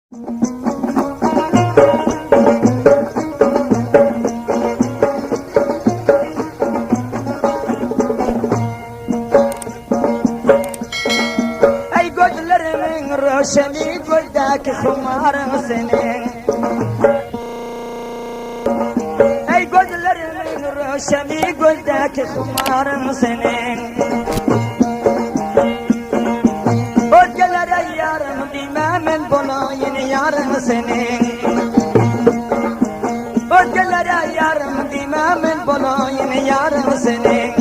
Ey gözlerimin roşeni göldeki kumarın senin. Ey gözlerimin roşeni göldeki kumarın senin. Özgelere yarım dimemin bulayın yarın senin. Özgelere yarım dimemin bulayın yarın senin.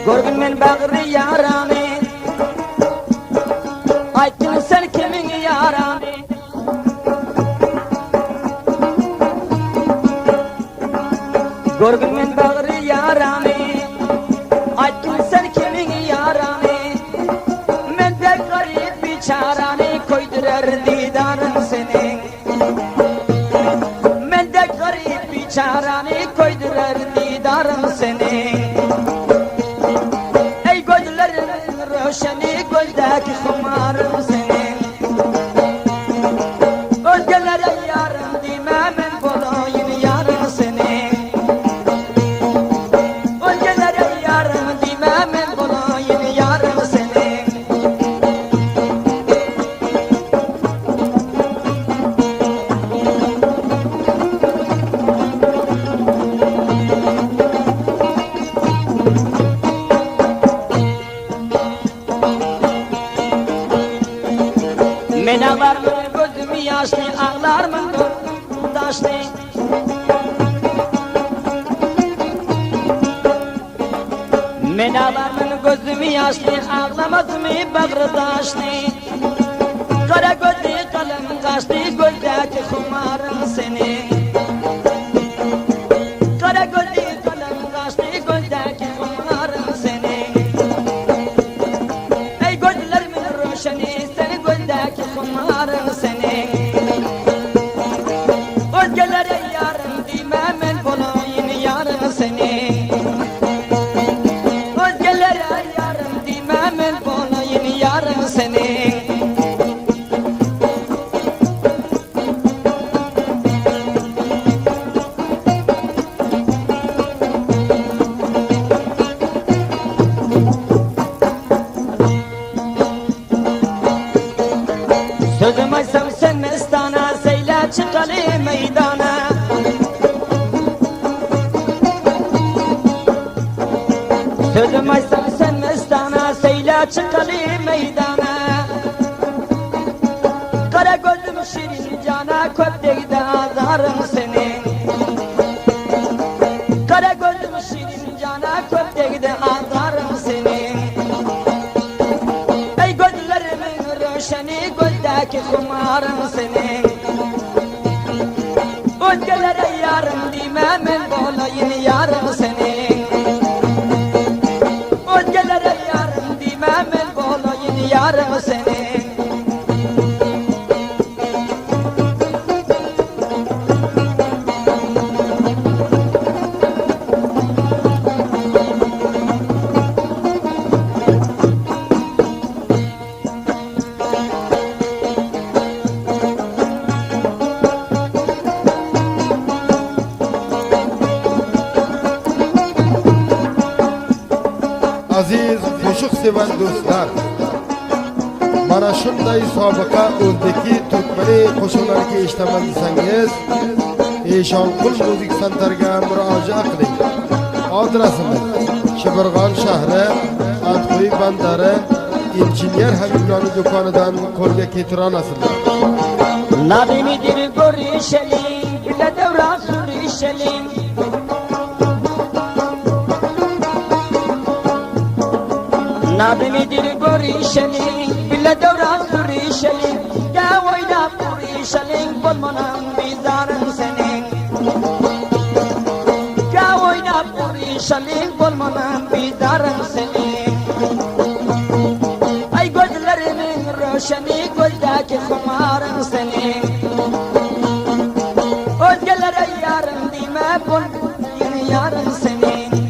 Gördün men bağrı yaranı, aytın sen kimin yaranı? Gördün men bağrı yaranı, aytın sen kimin yaranı? Men de garip biçaranı koydurar didarın senin. Men de garip biçaranı koydurar didarın senin. Ey gözlerimin roşeni göldeki kumarın senin. Özgelere yarın dimemin bulayın yarın senin. Özgelere yarın dimemin bulayın yarın senin. Men ağlar mı gözüm yaşlı, ağlar mı taşlı? Men ağlar mı gözüm yaşlı, ağlamaz mı bağrı taşlı? Kara gözlü kalem kaçtı göldeki kumarın senin. Kara gözlü kalem kaçtı göldeki kumarın senin. Ey gözlerimin roşeni seni göldeki kumarın senin. Özgelere yarın dimemin bulayın yarın senin. Özgelere yarın dimemin bulayın yarın senin. Sözüm aysam sen mestana, seyle çıkalı meydana. Sözüm aysam sen mestana, seyle çıkalı meydana. Kara gözüm şirin cana, köptekte azarım senin. Kara gözüm şirin cana, köptekte azarım senin. Ey gözlerimin roşeni göldeki kumarın senin. Özgelere yarın dimemin bulayın yarın senin. Özgelere yarın dimemin bulayın yarın senin. Aziz qo'shiq sevar do'stlar, mana shunday sobiqa o'zbeki turkmani qo'shiqlariga eshitaman desangiz, Eshonqul muzik santarga murojaat qiling. Adresimiz Shibirg'on shahri, Atquy bandari, injiner Habibloni do'konidan qo'lga keltira olasizlar. Nadimidir görüşelim, bile devran sürüşelim. Nadimidir görüşelim, bile devran sürüşelim. Gel oynap görüşelim, bulmanın bizarın senin. Gel oynap görüşelim, bulmanın bizarın senin. Gülşeni gözdeki kumarın senin. Özgelere yarın deme bul, yine yarın senin.